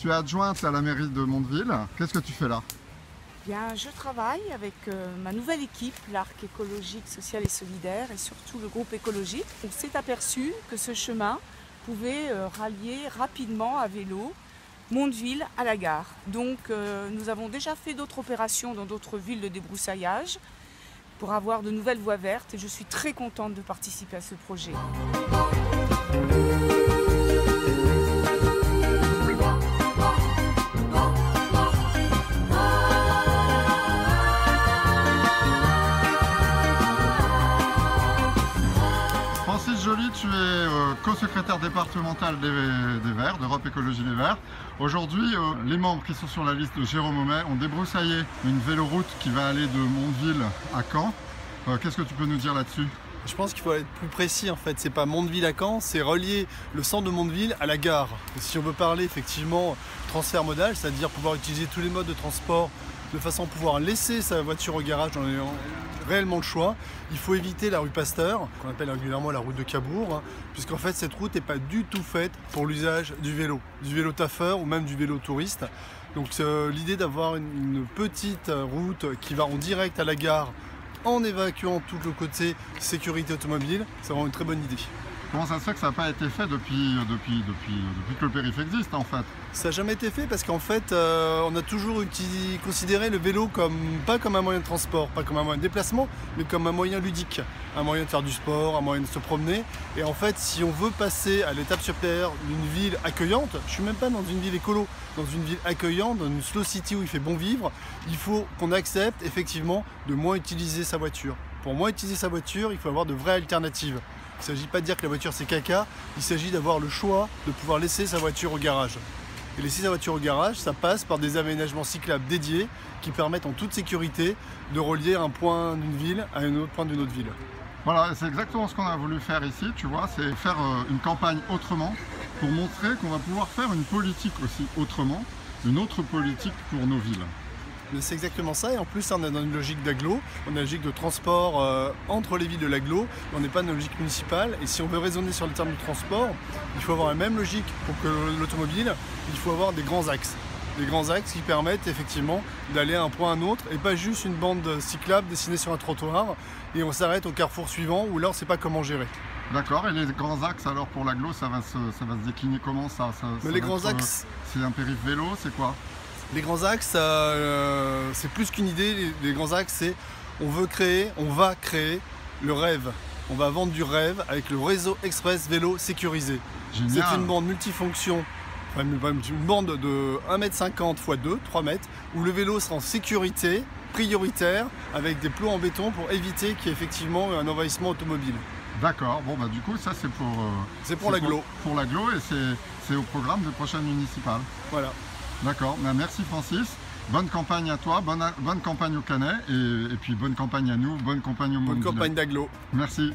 Tu es adjointe à la mairie de Mondeville. Qu'est-ce que tu fais là? Bien, je travaille avec ma nouvelle équipe, l'Arc écologique, social et solidaire, et surtout le groupe écologique. On s'est aperçu que ce chemin pouvait rallier rapidement à vélo Mondeville à la gare. Donc nous avons déjà fait d'autres opérations dans d'autres villes de débroussaillage pour avoir de nouvelles voies vertes et je suis très contente de participer à ce projet. Francis Joly, tu es co-secrétaire départemental des Verts, d'Europe Écologie Les Verts. Aujourd'hui, les membres qui sont sur la liste de Jérôme Aumet ont débroussaillé une véloroute qui va aller de Mondeville à Caen. Qu'est-ce que tu peux nous dire là-dessus? Je pense qu'il faut être plus précis en fait, c'est pas Mondeville à Caen, c'est relier le centre de Mondeville à la gare. Et si on veut parler effectivement transfert modal, c'est-à-dire pouvoir utiliser tous les modes de transport de façon à pouvoir laisser sa voiture au garage en ayant réellement le choix, il faut éviter la rue Pasteur, qu'on appelle régulièrement la route de Cabourg, puisqu'en fait cette route n'est pas du tout faite pour l'usage du vélo taffeur ou même du vélo touriste. Donc l'idée d'avoir une petite route qui va en direct à la gare en évacuant tout le côté sécurité automobile, c'est vraiment une très bonne idée. Comment ça se fait que ça n'a pas été fait depuis que le périph' existe en fait? Ça n'a jamais été fait parce qu'en fait on a toujours considéré le vélo pas comme un moyen de transport, pas comme un moyen de déplacement, mais comme un moyen ludique, un moyen de faire du sport, un moyen de se promener. Et en fait si on veut passer à l'étape supérieure d'une ville accueillante, je suis même pas dans une ville écolo, dans une ville accueillante, dans une slow city où il fait bon vivre, il faut qu'on accepte effectivement de moins utiliser sa voiture. Pour moins utiliser sa voiture, il faut avoir de vraies alternatives. Il ne s'agit pas de dire que la voiture c'est caca, il s'agit d'avoir le choix de pouvoir laisser sa voiture au garage. Et laisser sa voiture au garage, ça passe par des aménagements cyclables dédiés qui permettent en toute sécurité de relier un point d'une ville à un autre point d'une autre ville. Voilà, c'est exactement ce qu'on a voulu faire ici, tu vois, c'est faire une campagne autrement pour montrer qu'on va pouvoir faire une politique aussi autrement, une autre politique pour nos villes. C'est exactement ça, et en plus on est dans une logique d'agglo, on a une logique de transport entre les villes de l'agglo, on n'est pas dans une logique municipale, et si on veut raisonner sur le terme du transport, il faut avoir la même logique pour que l'automobile, il faut avoir des grands axes. Des grands axes qui permettent effectivement d'aller à un point à un autre, et pas juste une bande cyclable dessinée sur un trottoir, et on s'arrête au carrefour suivant, où là on ne sait pas comment gérer. D'accord, et les grands axes alors pour l'agglo, ça va se décliner comment ça? Les grands axes, c'est un périph' vélo, c'est quoi? Les grands axes, c'est plus qu'une idée. Les grands axes, c'est on va créer le rêve. On va vendre du rêve avec le réseau express vélo sécurisé. Génial. C'est une bande multifonction, une bande de 1,50 m x 2, 3 mètres, où le vélo sera en sécurité, prioritaire, avec des plots en béton pour éviter qu'il y ait effectivement un envahissement automobile. D'accord, bon bah du coup ça c'est pour l'agglo. Pour l'agglo et c'est au programme des prochaines municipales. Voilà. D'accord, merci Francis, bonne campagne à toi, bonne campagne au Canet et puis bonne campagne à nous, bonne campagne au Mondeville. Bonne campagne d'agglo. Merci.